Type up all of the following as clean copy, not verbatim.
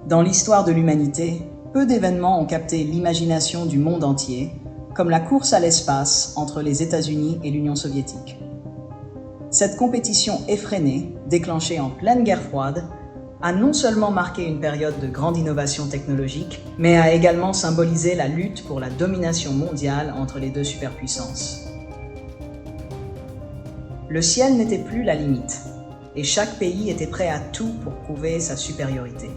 Dans l'histoire de l'humanité, peu d'événements ont capté l'imagination du monde entier, comme la course à l'espace entre les États-Unis et l'Union soviétique. Cette compétition effrénée, déclenchée en pleine guerre froide, a non seulement marqué une période de grande innovation technologique, mais a également symbolisé la lutte pour la domination mondiale entre les deux superpuissances. Le ciel n'était plus la limite, et chaque pays était prêt à tout pour prouver sa supériorité.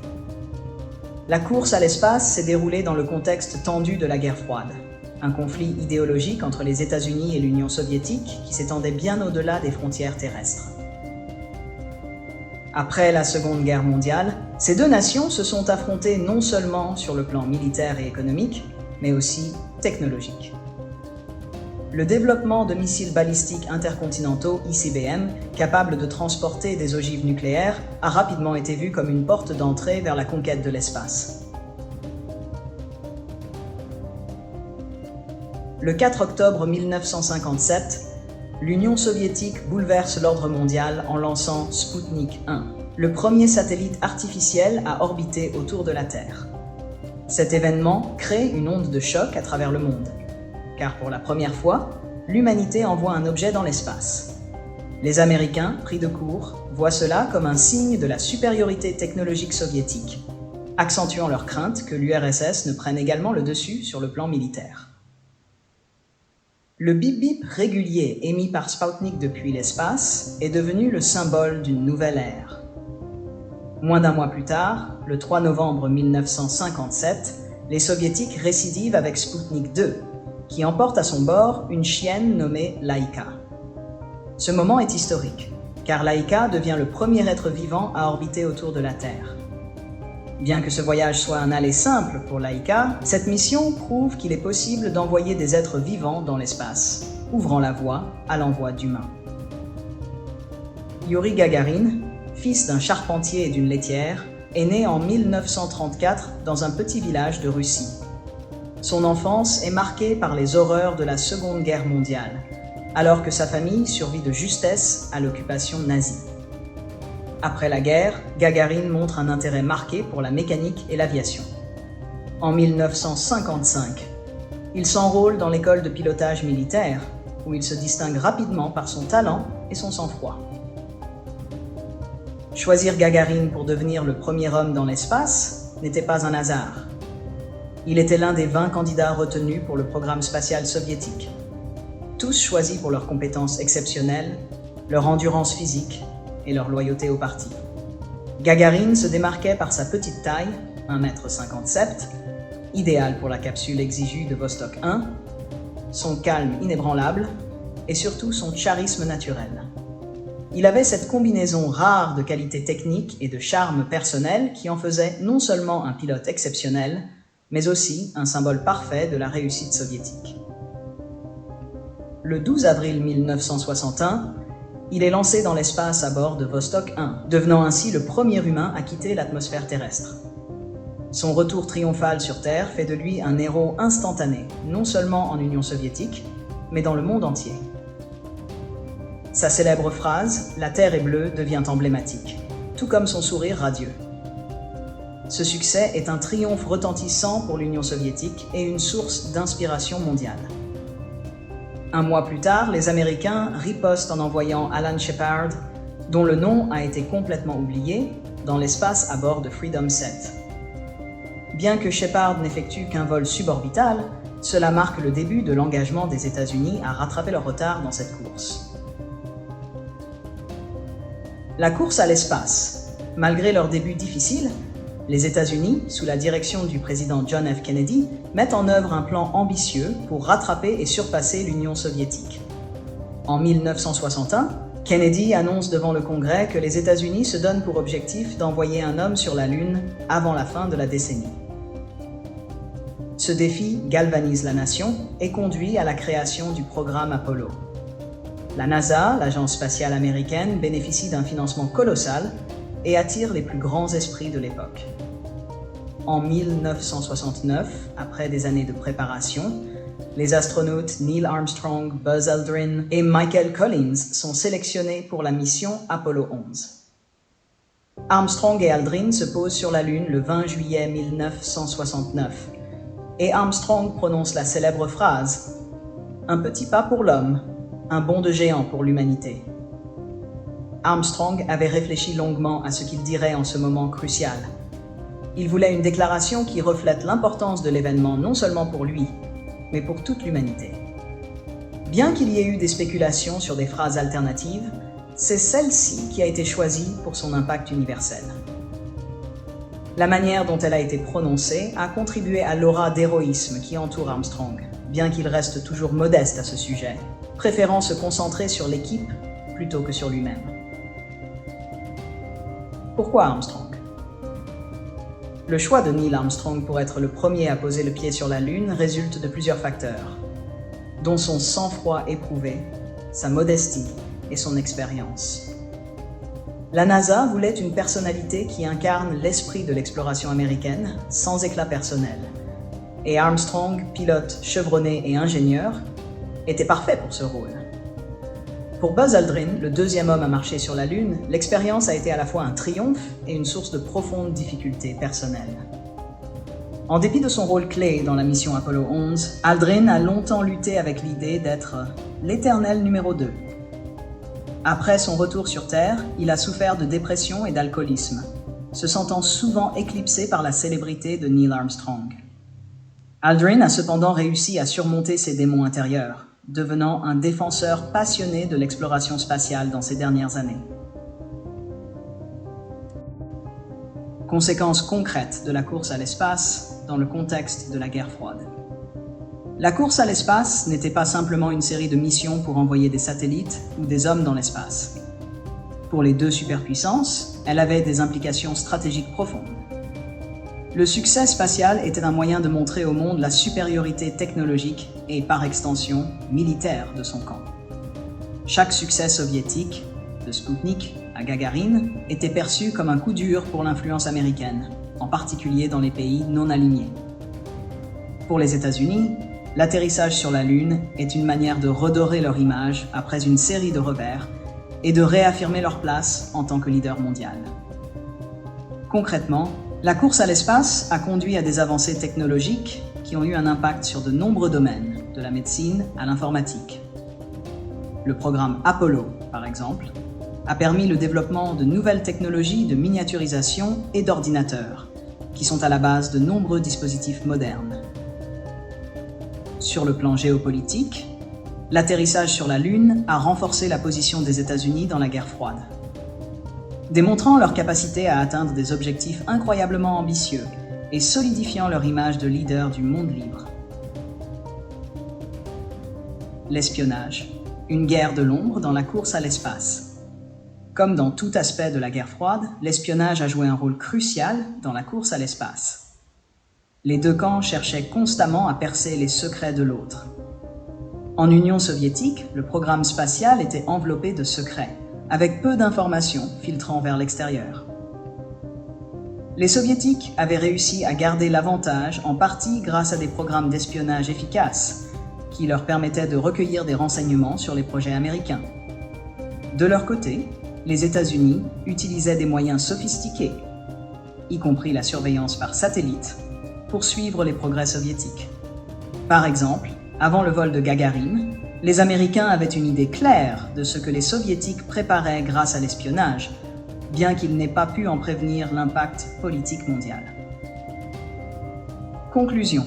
La course à l'espace s'est déroulée dans le contexte tendu de la guerre froide, un conflit idéologique entre les États-Unis et l'Union soviétique qui s'étendait bien au-delà des frontières terrestres. Après la Seconde Guerre mondiale, ces deux nations se sont affrontées non seulement sur le plan militaire et économique, mais aussi technologique. Le développement de missiles balistiques intercontinentaux ICBM, capables de transporter des ogives nucléaires, a rapidement été vu comme une porte d'entrée vers la conquête de l'espace. Le 4 octobre 1957, l'Union soviétique bouleverse l'ordre mondial en lançant Sputnik 1, le premier satellite artificiel à orbiter autour de la Terre. Cet événement crée une onde de choc à travers le monde, car pour la première fois, l'humanité envoie un objet dans l'espace. Les Américains, pris de court, voient cela comme un signe de la supériorité technologique soviétique, accentuant leur crainte que l'URSS ne prenne également le dessus sur le plan militaire. Le bip-bip régulier émis par Sputnik depuis l'espace est devenu le symbole d'une nouvelle ère. Moins d'un mois plus tard, le 3 novembre 1957, les Soviétiques récidivent avec Sputnik 2, qui emporte à son bord une chienne nommée Laïka. Ce moment est historique, car Laïka devient le premier être vivant à orbiter autour de la Terre. Bien que ce voyage soit un aller simple pour Laïka, cette mission prouve qu'il est possible d'envoyer des êtres vivants dans l'espace, ouvrant la voie à l'envoi d'humains. Youri Gagarin, fils d'un charpentier et d'une laitière, est né en 1934 dans un petit village de Russie. Son enfance est marquée par les horreurs de la Seconde Guerre mondiale, alors que sa famille survit de justesse à l'occupation nazie. Après la guerre, Gagarin montre un intérêt marqué pour la mécanique et l'aviation. En 1955, il s'enrôle dans l'école de pilotage militaire, où il se distingue rapidement par son talent et son sang-froid. Choisir Gagarin pour devenir le premier homme dans l'espace n'était pas un hasard. Il était l'un des 20 candidats retenus pour le programme spatial soviétique. Tous choisis pour leurs compétences exceptionnelles, leur endurance physique et leur loyauté au parti. Gagarin se démarquait par sa petite taille, 1,57 m, idéale pour la capsule exiguë de Vostok 1, son calme inébranlable et surtout son charisme naturel. Il avait cette combinaison rare de qualités techniques et de charme personnel qui en faisait non seulement un pilote exceptionnel, mais aussi un symbole parfait de la réussite soviétique. Le 12 avril 1961, il est lancé dans l'espace à bord de Vostok 1, devenant ainsi le premier humain à quitter l'atmosphère terrestre. Son retour triomphal sur Terre fait de lui un héros instantané, non seulement en Union soviétique, mais dans le monde entier. Sa célèbre phrase « La Terre est bleue » devient emblématique, tout comme son sourire radieux. Ce succès est un triomphe retentissant pour l'Union soviétique et une source d'inspiration mondiale. Un mois plus tard, les Américains ripostent en envoyant Alan Shepard, dont le nom a été complètement oublié, dans l'espace à bord de Freedom 7. Bien que Shepard n'effectue qu'un vol suborbital, cela marque le début de l'engagement des États-Unis à rattraper leur retard dans cette course. La course à l'espace. Malgré leur début difficile, les États-Unis, sous la direction du président John F. Kennedy, mettent en œuvre un plan ambitieux pour rattraper et surpasser l'Union soviétique. En 1961, Kennedy annonce devant le Congrès que les États-Unis se donnent pour objectif d'envoyer un homme sur la Lune avant la fin de la décennie. Ce défi galvanise la nation et conduit à la création du programme Apollo. La NASA, l'agence spatiale américaine, bénéficie d'un financement colossal et attire les plus grands esprits de l'époque. En 1969, après des années de préparation, les astronautes Neil Armstrong, Buzz Aldrin et Michael Collins sont sélectionnés pour la mission Apollo 11. Armstrong et Aldrin se posent sur la Lune le 20 juillet 1969, et Armstrong prononce la célèbre phrase « Un petit pas pour l'homme, un bond de géant pour l'humanité ». Armstrong avait réfléchi longuement à ce qu'il dirait en ce moment crucial. Il voulait une déclaration qui reflète l'importance de l'événement non seulement pour lui, mais pour toute l'humanité. Bien qu'il y ait eu des spéculations sur des phrases alternatives, c'est celle-ci qui a été choisie pour son impact universel. La manière dont elle a été prononcée a contribué à l'aura d'héroïsme qui entoure Armstrong, bien qu'il reste toujours modeste à ce sujet, préférant se concentrer sur l'équipe plutôt que sur lui-même. Pourquoi Armstrong? Le choix de Neil Armstrong pour être le premier à poser le pied sur la Lune résulte de plusieurs facteurs, dont son sang-froid éprouvé, sa modestie et son expérience. La NASA voulait une personnalité qui incarne l'esprit de l'exploration américaine, sans éclat personnel. Et Armstrong, pilote chevronné et ingénieur, était parfait pour ce rôle. Pour Buzz Aldrin, le deuxième homme à marcher sur la Lune, l'expérience a été à la fois un triomphe et une source de profondes difficultés personnelles. En dépit de son rôle clé dans la mission Apollo 11, Aldrin a longtemps lutté avec l'idée d'être l'éternel numéro 2. Après son retour sur Terre, il a souffert de dépression et d'alcoolisme, se sentant souvent éclipsé par la célébrité de Neil Armstrong. Aldrin a cependant réussi à surmonter ses démons intérieurs, devenant un défenseur passionné de l'exploration spatiale dans ces dernières années. Conséquences concrètes de la course à l'espace dans le contexte de la guerre froide. La course à l'espace n'était pas simplement une série de missions pour envoyer des satellites ou des hommes dans l'espace. Pour les deux superpuissances, elle avait des implications stratégiques profondes. Le succès spatial était un moyen de montrer au monde la supériorité technologique et, par extension, militaire de son camp. Chaque succès soviétique, de Spoutnik à Gagarine, était perçu comme un coup dur pour l'influence américaine, en particulier dans les pays non alignés. Pour les États-Unis, l'atterrissage sur la Lune est une manière de redorer leur image après une série de revers et de réaffirmer leur place en tant que leader mondial. Concrètement, la course à l'espace a conduit à des avancées technologiques qui ont eu un impact sur de nombreux domaines, de la médecine à l'informatique. Le programme Apollo, par exemple, a permis le développement de nouvelles technologies de miniaturisation et d'ordinateurs, qui sont à la base de nombreux dispositifs modernes. Sur le plan géopolitique, l'atterrissage sur la Lune a renforcé la position des États-Unis dans la guerre froide, démontrant leur capacité à atteindre des objectifs incroyablement ambitieux et solidifiant leur image de leader du monde libre. L'espionnage, une guerre de l'ombre dans la course à l'espace. Comme dans tout aspect de la guerre froide, l'espionnage a joué un rôle crucial dans la course à l'espace. Les deux camps cherchaient constamment à percer les secrets de l'autre. En Union soviétique, le programme spatial était enveloppé de secrets, avec peu d'informations filtrant vers l'extérieur. Les soviétiques avaient réussi à garder l'avantage en partie grâce à des programmes d'espionnage efficaces, qui leur permettaient de recueillir des renseignements sur les projets américains. De leur côté, les États-Unis utilisaient des moyens sophistiqués, y compris la surveillance par satellite, pour suivre les progrès soviétiques. Par exemple, avant le vol de Gagarine, les Américains avaient une idée claire de ce que les Soviétiques préparaient grâce à l'espionnage, bien qu'ils n'aient pas pu en prévenir l'impact politique mondial. Conclusion.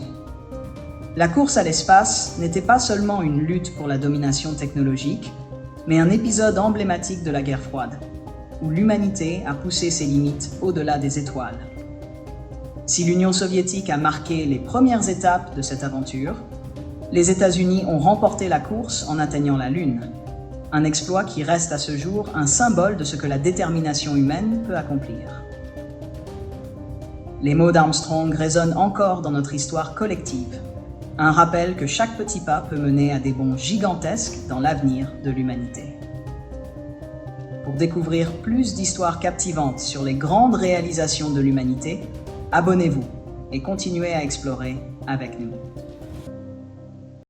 La course à l'espace n'était pas seulement une lutte pour la domination technologique, mais un épisode emblématique de la guerre froide, où l'humanité a poussé ses limites au-delà des étoiles. Si l'Union soviétique a marqué les premières étapes de cette aventure, les États-Unis ont remporté la course en atteignant la Lune, un exploit qui reste à ce jour un symbole de ce que la détermination humaine peut accomplir. Les mots d'Armstrong résonnent encore dans notre histoire collective, un rappel que chaque petit pas peut mener à des bonds gigantesques dans l'avenir de l'humanité. Pour découvrir plus d'histoires captivantes sur les grandes réalisations de l'humanité, abonnez-vous et continuez à explorer avec nous.